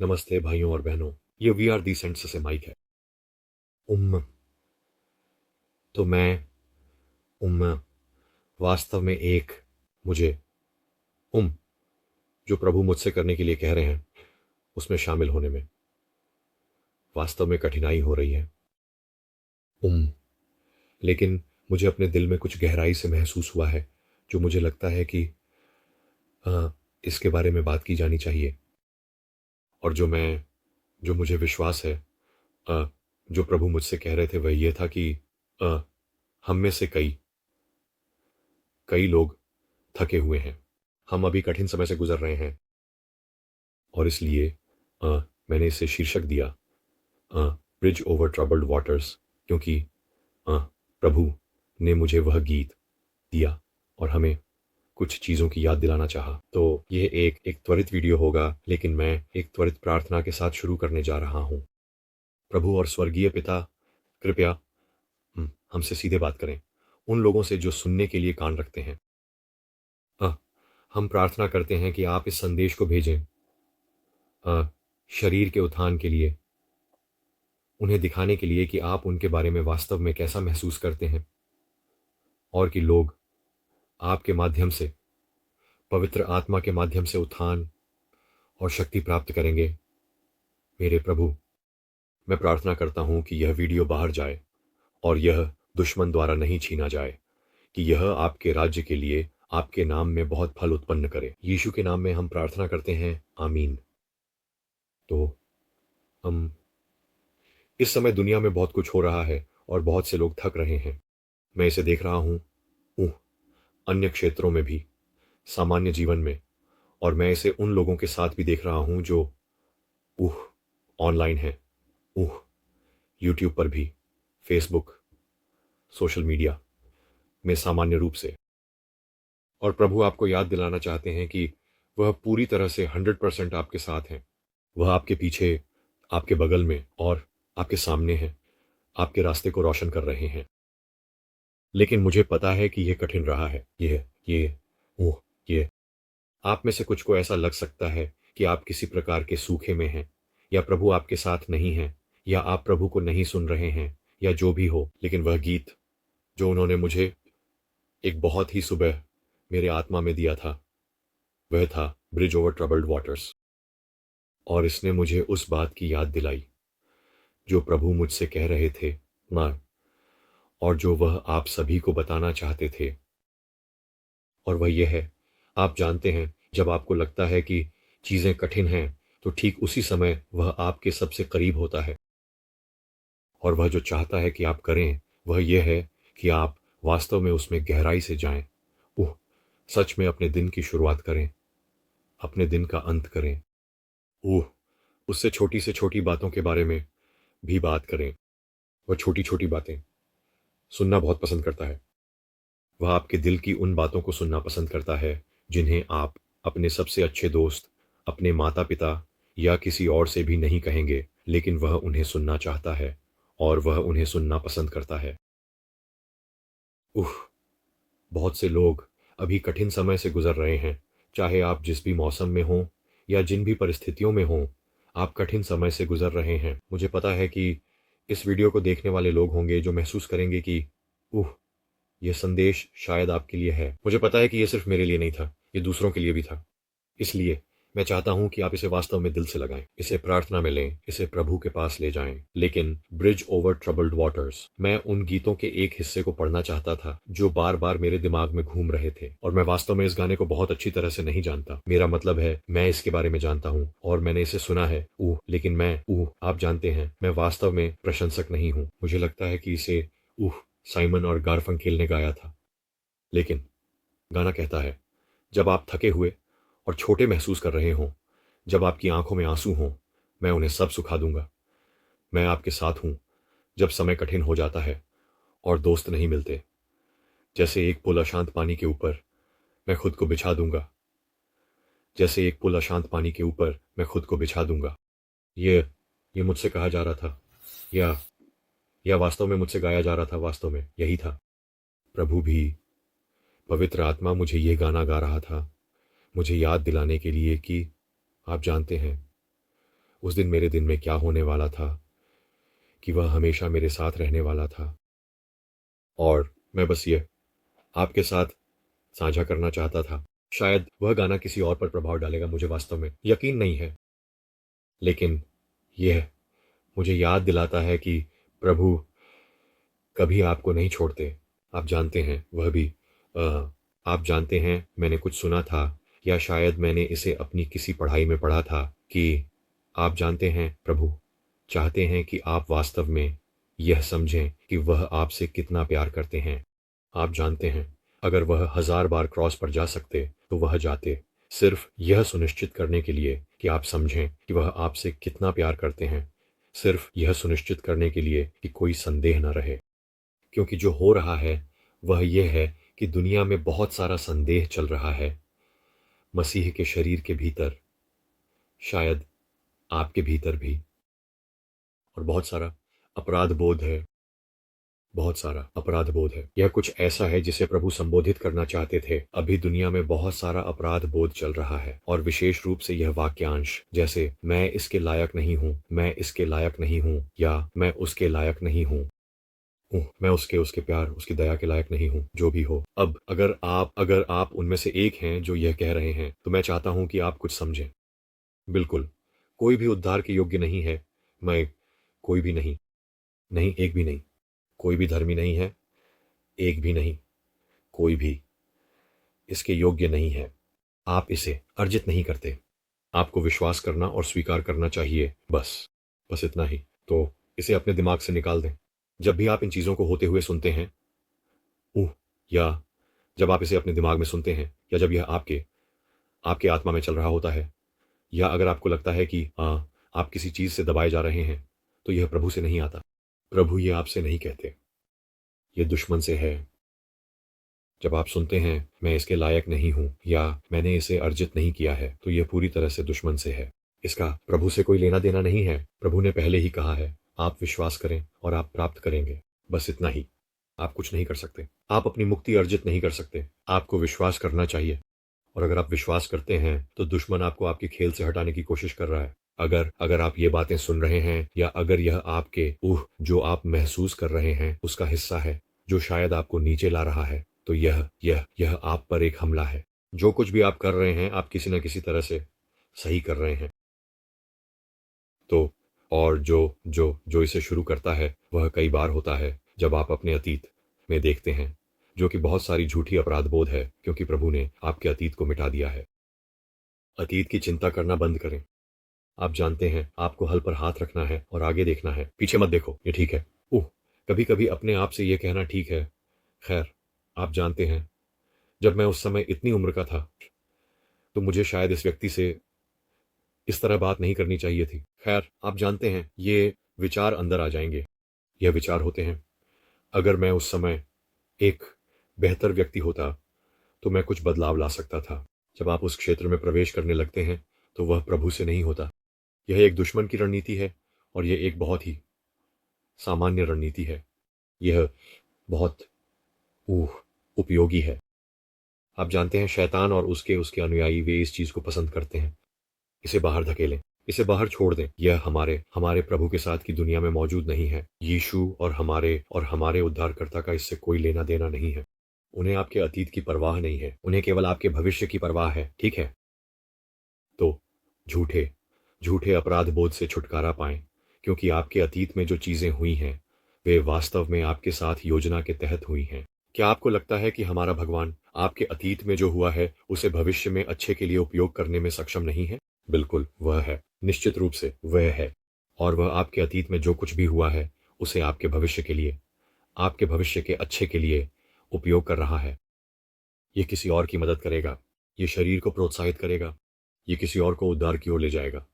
नमस्ते भाइयों और बहनों। ये वी आर दी सेंट्स से माइक है। उम्म तो मैं उम्म वास्तव में एक मुझे उम जो प्रभु मुझसे करने के लिए कह रहे हैं उसमें शामिल होने में वास्तव में कठिनाई हो रही है। उम लेकिन मुझे अपने दिल में कुछ गहराई से महसूस हुआ है जो मुझे लगता है कि इसके बारे में बात की जानी चाहिए। और जो मुझे विश्वास है, अ, जो प्रभु मुझसे कह रहे थे वह ये था कि अ, हम में से कई कई लोग थके हुए हैं। हम अभी कठिन समय से गुजर रहे हैं और इसलिए अ, मैंने इसे शीर्षक दिया ब्रिज ओवर ट्रबल्ड वाटर्स, क्योंकि प्रभु ने मुझे वह गीत दिया और हमें कुछ चीज़ों की याद दिलाना चाहा। तो यह एक त्वरित वीडियो होगा, लेकिन मैं एक त्वरित प्रार्थना के साथ शुरू करने जा रहा हूँ। प्रभु और स्वर्गीय पिता, कृपया हमसे सीधे बात करें, उन लोगों से जो सुनने के लिए कान रखते हैं। अ, हम प्रार्थना करते हैं कि आप इस संदेश को भेजें शरीर के उत्थान के लिए, उन्हें दिखाने के लिए कि आप उनके बारे में वास्तव में कैसा महसूस करते हैं, और कि लोग आपके माध्यम से, पवित्र आत्मा के माध्यम से उत्थान और शक्ति प्राप्त करेंगे। मेरे प्रभु, मैं प्रार्थना करता हूँ कि यह वीडियो बाहर जाए और यह दुश्मन द्वारा नहीं छीना जाए, कि यह आपके राज्य के लिए आपके नाम में बहुत फल उत्पन्न करे। यीशु के नाम में हम प्रार्थना करते हैं, आमीन। तो हम इस समय दुनिया में बहुत कुछ हो रहा है और बहुत से लोग थक रहे हैं। मैं इसे देख रहा हूँ अन्य क्षेत्रों में भी, सामान्य जीवन में, और मैं इसे उन लोगों के साथ भी देख रहा हूँ जो उह ऑनलाइन है, यूट्यूब पर भी, फेसबुक, सोशल मीडिया में सामान्य रूप से। और प्रभु आपको याद दिलाना चाहते हैं कि वह पूरी तरह से 100% आपके साथ हैं। वह आपके पीछे, आपके बगल में और आपके सामने हैं, आपके रास्ते को रोशन कर रहे हैं। लेकिन मुझे पता है कि यह कठिन रहा है। ओह ये आप में से कुछ को ऐसा लग सकता है कि आप किसी प्रकार के सूखे में हैं, या प्रभु आपके साथ नहीं हैं, या आप प्रभु को नहीं सुन रहे हैं, या जो भी हो। लेकिन वह गीत जो उन्होंने मुझे एक बहुत ही सुबह मेरे आत्मा में दिया था, वह था ब्रिज ओवर ट्रबल्ड वाटर्स। और इसने मुझे उस बात की याद दिलाई जो प्रभु मुझसे कह रहे थे, मां, और जो वह आप सभी को बताना चाहते थे। और वह यह है, आप जानते हैं, जब आपको लगता है कि चीज़ें कठिन हैं, तो ठीक उसी समय वह आपके सबसे करीब होता है। और वह जो चाहता है कि आप करें, वह यह है कि आप वास्तव में उसमें गहराई से जाएं। सच में अपने दिन की शुरुआत करें, अपने दिन का अंत करें। उससे छोटी से छोटी बातों के बारे में भी बात करें। वह छोटी छोटी बातें सुनना बहुत पसंद करता है। वह आपके दिल की उन बातों को सुनना पसंद करता है जिन्हें आप अपने सबसे अच्छे दोस्त, अपने माता पिता या किसी और से भी नहीं कहेंगे, लेकिन वह उन्हें सुनना चाहता है और वह उन्हें सुनना पसंद करता है। उह बहुत से लोग अभी कठिन समय से गुजर रहे हैं। चाहे आप जिस भी मौसम में हों या जिन भी परिस्थितियों में हों, आप कठिन समय से गुजर रहे हैं। मुझे पता है कि इस वीडियो को देखने वाले लोग होंगे जो महसूस करेंगे कि यह संदेश शायद आपके लिए है। मुझे पता है कि यह सिर्फ मेरे लिए नहीं था, यह दूसरों के लिए भी था। इसलिए मैं चाहता हूं कि आप इसे वास्तव में दिल से लगाएं, इसे प्रार्थना में लें, इसे प्रभु के पास ले जाएं। लेकिन ब्रिज ओवर ट्रबल्ड वाटर्स, मैं उन गीतों के एक हिस्से को पढ़ना चाहता था जो बार बार मेरे दिमाग में घूम रहे थे। और मैं वास्तव में इस गाने को बहुत अच्छी तरह से नहीं जानता। मेरा मतलब है, मैं इसके बारे में जानता हूं और मैंने इसे सुना है। लेकिन आप जानते हैं, मैं वास्तव में प्रशंसक नहीं हूं। मुझे लगता है कि इसे साइमन और गारफंकेल ने गाया था। लेकिन गाना कहता है, जब आप थके हुए और छोटे महसूस कर रहे हों, जब आपकी आंखों में आंसू हों, मैं उन्हें सब सुखा दूंगा। मैं आपके साथ हूं जब समय कठिन हो जाता है और दोस्त नहीं मिलते। जैसे एक पुल अशांत पानी के ऊपर, मैं खुद को बिछा दूंगा। जैसे एक पुल अशांत पानी के ऊपर मैं खुद को बिछा दूंगा। ये मुझसे कहा जा रहा था, या वास्तव में मुझसे गाया जा रहा था। वास्तव में यही था। प्रभु भी, पवित्र आत्मा मुझे ये गाना गा रहा था, मुझे याद दिलाने के लिए कि आप जानते हैं, उस दिन मेरे दिन में क्या होने वाला था कि वह हमेशा मेरे साथ रहने वाला था। और मैं बस ये आपके साथ साझा करना चाहता था। शायद वह गाना किसी और पर प्रभाव डालेगा, मुझे वास्तव में यकीन नहीं है, लेकिन यह मुझे याद दिलाता है कि प्रभु कभी आपको नहीं छोड़ते। आप जानते हैं, वह भी आप जानते हैं, मैंने कुछ सुना था या शायद मैंने इसे अपनी किसी पढ़ाई में पढ़ा था कि आप जानते हैं, प्रभु चाहते हैं कि आप वास्तव में यह समझें कि वह आपसे कितना प्यार करते हैं। आप जानते हैं, अगर वह 1000 बार क्रॉस पर जा सकते तो वह जाते, सिर्फ यह सुनिश्चित करने के लिए कि आप समझें कि वह आपसे कितना प्यार करते हैं, सिर्फ यह सुनिश्चित करने के लिए कि कोई संदेह न रहे। क्योंकि जो हो रहा है वह यह है कि दुनिया में बहुत सारा संदेह चल रहा है, मसीह के शरीर के भीतर, शायद आपके भीतर भी, और बहुत सारा अपराध बोध है। बहुत सारा अपराध बोध है। यह कुछ ऐसा है जिसे प्रभु संबोधित करना चाहते थे। अभी दुनिया में बहुत सारा अपराध बोध चल रहा है, और विशेष रूप से यह वाक्यांश, जैसे मैं इसके लायक नहीं हूँ, मैं इसके लायक नहीं हूँ, या मैं उसके लायक नहीं हूँ, मैं उसके उसके प्यार उसकी दया के लायक नहीं हूँ, जो भी हो। अब अगर आप उनमें से एक हैं जो यह कह रहे हैं, तो मैं चाहता हूँ कि आप कुछ समझें। बिल्कुल कोई भी उद्धार के योग्य नहीं है। मैं कोई भी नहीं, नहीं एक भी नहीं। कोई भी धर्मी नहीं है, एक भी नहीं। कोई भी इसके योग्य नहीं है। आप इसे अर्जित नहीं करते। आपको विश्वास करना और स्वीकार करना चाहिए, बस बस इतना ही। तो इसे अपने दिमाग से निकाल दें। जब भी आप इन चीज़ों को होते हुए सुनते हैं, या जब आप इसे अपने दिमाग में सुनते हैं, या जब यह आपके आपके आत्मा में चल रहा होता है, या अगर आपको लगता है कि आप किसी चीज़ से दबाए जा रहे हैं, तो यह प्रभु से नहीं आता। प्रभु ये आपसे नहीं कहते, यह दुश्मन से है। जब आप सुनते हैं मैं इसके लायक नहीं हूं, या मैंने इसे अर्जित नहीं किया है, तो यह पूरी तरह से दुश्मन से है। इसका प्रभु से कोई लेना देना नहीं है। प्रभु ने पहले ही कहा है, आप विश्वास करें और आप प्राप्त करेंगे, बस इतना ही। आप कुछ नहीं कर सकते। आप अपनी मुक्ति अर्जित नहीं कर सकते। आपको विश्वास करना चाहिए, और अगर आप विश्वास करते हैं तो दुश्मन आपको आपके खेल से हटाने की कोशिश कर रहा है। अगर अगर आप ये बातें सुन रहे हैं, या अगर यह आपके जो आप महसूस कर रहे हैं उसका हिस्सा है, जो शायद आपको नीचे ला रहा है, तो यह आप पर एक हमला है। जो कुछ भी आप कर रहे हैं, आप किसी न किसी तरह से सही कर रहे हैं। तो और जो जो जो इसे शुरू करता है वह कई बार होता है जब आप अपने अतीत में देखते हैं, जो कि बहुत सारी झूठी अपराध बोध है, क्योंकि प्रभु ने आपके अतीत को मिटा दिया है। अतीत की चिंता करना बंद करें। आप जानते हैं, आपको हल पर हाथ रखना है और आगे देखना है। पीछे मत देखो, ये ठीक है। कभी कभी अपने आप से यह कहना ठीक है। खैर, आप जानते हैं, जब मैं उस समय इतनी उम्र का था, तो मुझे शायद इस व्यक्ति से इस तरह बात नहीं करनी चाहिए थी। खैर, आप जानते हैं, ये विचार अंदर आ जाएंगे। यह विचार होते हैं, अगर मैं उस समय एक बेहतर व्यक्ति होता तो मैं कुछ बदलाव ला सकता था। जब आप उस क्षेत्र में प्रवेश करने लगते हैं, तो वह प्रभु से नहीं होता। यह एक दुश्मन की रणनीति है, और यह एक बहुत ही सामान्य रणनीति है। यह बहुत उपयोगी है। आप जानते हैं, शैतान और उसके उसके अनुयायी वे इस चीज को पसंद करते हैं। इसे बाहर धकेलें, इसे बाहर छोड़ दें। यह हमारे हमारे प्रभु के साथ की दुनिया में मौजूद नहीं है। यीशु और हमारे उद्धारकर्ता का इससे कोई लेना देना नहीं है। उन्हें आपके अतीत की परवाह नहीं है, उन्हें केवल आपके भविष्य की परवाह है, ठीक है? तो झूठे झूठे अपराध बोध से छुटकारा पाएं, क्योंकि आपके अतीत में जो चीजें हुई हैं वे वास्तव में आपके साथ योजना के तहत हुई हैं। क्या आपको लगता है कि हमारा भगवान आपके अतीत में जो हुआ है उसे भविष्य में अच्छे के लिए उपयोग करने में सक्षम नहीं है? बिल्कुल वह है, निश्चित रूप से वह है। और वह आपके अतीत में जो कुछ भी हुआ है उसे आपके भविष्य के लिए, आपके भविष्य के अच्छे के लिए उपयोग कर रहा है। यह किसी और की मदद करेगा, यह शरीर को प्रोत्साहित करेगा, यह किसी और को उद्धार की ओर ले जाएगा।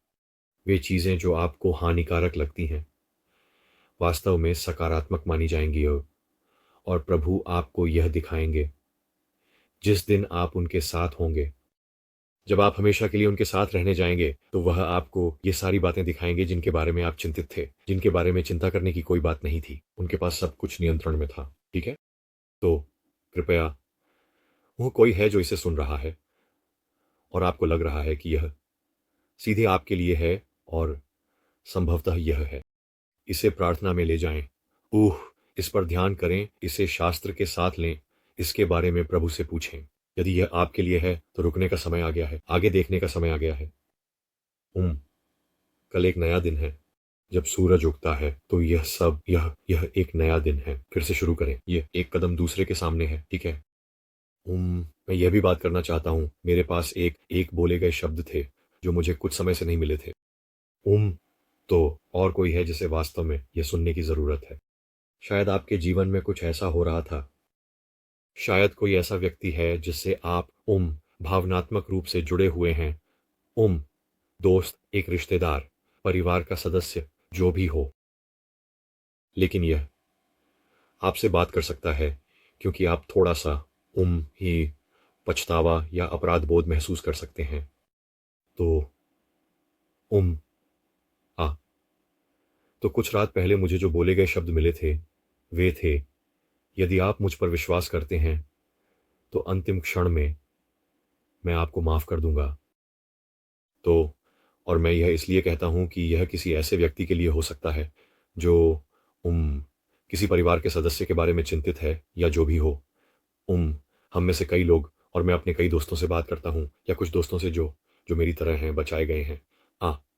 वे चीज़ें जो आपको हानिकारक लगती हैं वास्तव में सकारात्मक मानी जाएंगी, और प्रभु आपको यह दिखाएंगे जिस दिन आप उनके साथ होंगे। जब आप हमेशा के लिए उनके साथ रहने जाएंगे, तो वह आपको ये सारी बातें दिखाएंगे जिनके बारे में आप चिंतित थे, जिनके बारे में चिंता करने की कोई बात नहीं थी। उनके पास सब कुछ नियंत्रण में था, ठीक है? तो कृपया, वो कोई है जो इसे सुन रहा है और आपको लग रहा है कि यह सीधे आपके लिए है, और संभवतः यह है। इसे प्रार्थना में ले जाएं। इस पर ध्यान करें, इसे शास्त्र के साथ लें, इसके बारे में प्रभु से पूछें। यदि यह आपके लिए है तो रुकने का समय आ गया है, आगे देखने का समय आ गया है। कल एक नया दिन है। जब सूरज उगता है तो यह एक नया दिन है। फिर से शुरू करें, यह एक कदम दूसरे के सामने है, ठीक है। मैं यह भी बात करना चाहता हूं, मेरे पास एक बोले गए शब्द थे जो मुझे कुछ समय से नहीं मिले थे। तो और कोई है जिसे वास्तव में यह सुनने की जरूरत है। शायद आपके जीवन में कुछ ऐसा हो रहा था। शायद कोई ऐसा व्यक्ति है जिससे आप भावनात्मक रूप से जुड़े हुए हैं। दोस्त, एक रिश्तेदार, परिवार का सदस्य, जो भी हो। लेकिन यह आपसे बात कर सकता है क्योंकि आप थोड़ा सा ही पछतावा या अपराध बोध महसूस कर सकते हैं। तो तो कुछ रात पहले मुझे जो बोले गए शब्द मिले थे वे थे, यदि आप मुझ पर विश्वास करते हैं तो अंतिम क्षण में मैं आपको माफ कर दूंगा। तो और मैं यह इसलिए कहता हूं कि यह किसी ऐसे व्यक्ति के लिए हो सकता है जो किसी परिवार के सदस्य के बारे में चिंतित है या जो भी हो। हम में से कई लोग, और मैं अपने कई दोस्तों से बात करता हूं या कुछ दोस्तों से जो जो मेरी तरह हैं, बचाए गए हैं,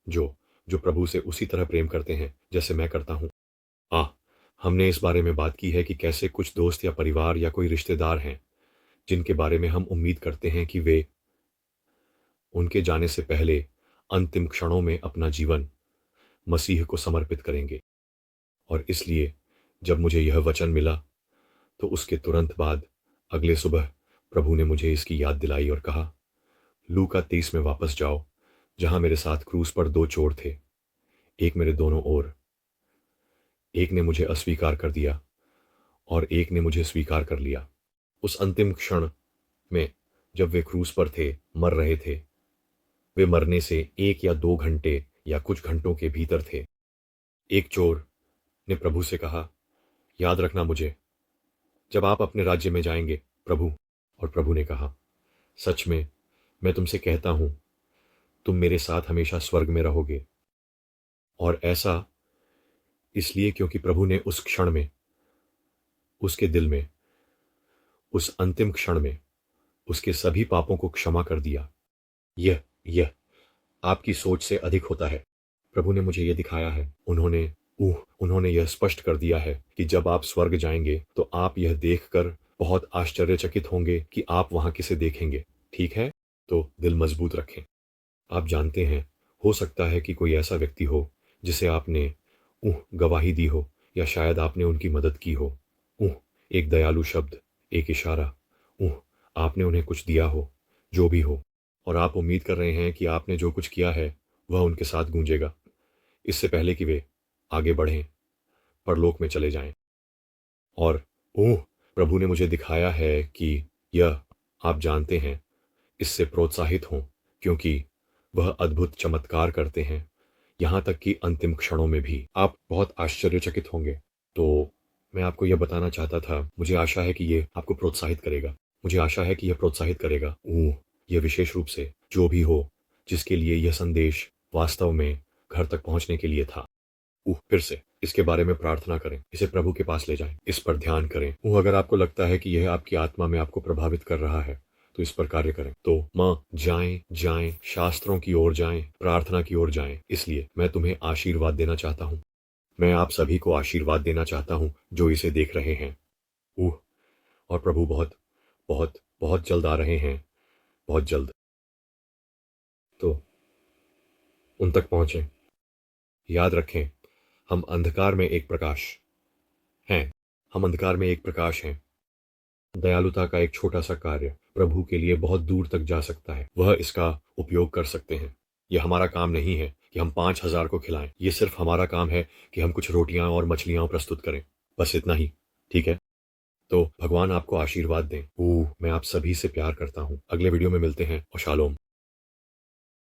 जो जो प्रभु से उसी तरह प्रेम करते हैं जैसे मैं करता हूं। हमने इस बारे में बात की है कि कैसे कुछ दोस्त या परिवार या कोई रिश्तेदार हैं जिनके बारे में हम उम्मीद करते हैं कि वे उनके जाने से पहले अंतिम क्षणों में अपना जीवन मसीह को समर्पित करेंगे। और इसलिए जब मुझे यह वचन मिला तो उसके तुरंत बाद अगले सुबह प्रभु ने मुझे इसकी याद दिलाई और कहा, लूका 30 में वापस जाओ, जहां मेरे साथ क्रूस पर 2 चोर थे, एक मेरे दोनों ओर। एक ने मुझे अस्वीकार कर दिया और एक ने मुझे स्वीकार कर लिया। उस अंतिम क्षण में जब वे क्रूस पर थे, मर रहे थे, वे मरने से 1 या 2 घंटे या कुछ घंटों के भीतर थे। एक चोर ने प्रभु से कहा, याद रखना मुझे जब आप अपने राज्य में जाएंगे, प्रभु। और प्रभु ने कहा, सच में मैं तुमसे कहता हूं, तुम मेरे साथ हमेशा स्वर्ग में रहोगे। और ऐसा इसलिए क्योंकि प्रभु ने उस क्षण में, उसके दिल में, उस अंतिम क्षण में उसके सभी पापों को क्षमा कर दिया। यह आपकी सोच से अधिक होता है। प्रभु ने मुझे यह दिखाया है। उन्होंने यह स्पष्ट कर दिया है कि जब आप स्वर्ग जाएंगे तो आप यह देखकर बहुत आश्चर्यचकित होंगे कि आप वहां किसे देखेंगे। ठीक है, तो दिल मजबूत रखें। आप जानते हैं, हो सकता है कि कोई ऐसा व्यक्ति हो जिसे आपने गवाही दी हो, या शायद आपने उनकी मदद की हो। एक दयालु शब्द, एक इशारा, आपने उन्हें कुछ दिया हो, जो भी हो, और आप उम्मीद कर रहे हैं कि आपने जो कुछ किया है वह उनके साथ गूंजेगा, इससे पहले कि वे आगे बढ़ें, परलोक में चले जाएं। और प्रभु ने मुझे दिखाया है कि यह आप जानते हैं, इससे प्रोत्साहित हों, क्योंकि वह अद्भुत चमत्कार करते हैं, यहां तक कि अंतिम क्षणों में भी। आप बहुत आश्चर्यचकित होंगे। तो मैं आपको यह बताना चाहता था, मुझे आशा है कि यह आपको प्रोत्साहित करेगा। मुझे आशा है कि यह प्रोत्साहित करेगा। यह विशेष रूप से जो भी हो जिसके लिए यह संदेश वास्तव में घर तक पहुंचने के लिए था। फिर से इसके बारे में प्रार्थना करें, इसे प्रभु के पास ले जाएं, इस पर ध्यान करें। अगर आपको लगता है कि यह आपकी आत्मा में आपको प्रभावित कर रहा है तो इस पर कार्य करें। तो जाएं, शास्त्रों की ओर जाएं, प्रार्थना की ओर जाएं। इसलिए मैं तुम्हें आशीर्वाद देना चाहता हूं। मैं आप सभी को आशीर्वाद देना चाहता हूं जो इसे देख रहे हैं। और प्रभु बहुत बहुत बहुत जल्द आ रहे हैं, बहुत जल्द। तो उन तक पहुंचें। याद रखें, हम अंधकार में एक प्रकाश हैं। हम अंधकार में एक प्रकाश हैं। दयालुता का एक छोटा सा कार्य प्रभु के लिए बहुत दूर तक जा सकता है। वह इसका उपयोग कर सकते हैं। यह हमारा काम नहीं है कि हम 5,000 को खिलाएं। यह सिर्फ हमारा काम है कि हम कुछ रोटियां और मछलियां प्रस्तुत करें। बस इतना ही, ठीक है। तो भगवान आपको आशीर्वाद दें। मैं आप सभी से प्यार करता हूं। अगले वीडियो में मिलते हैं और शालोम।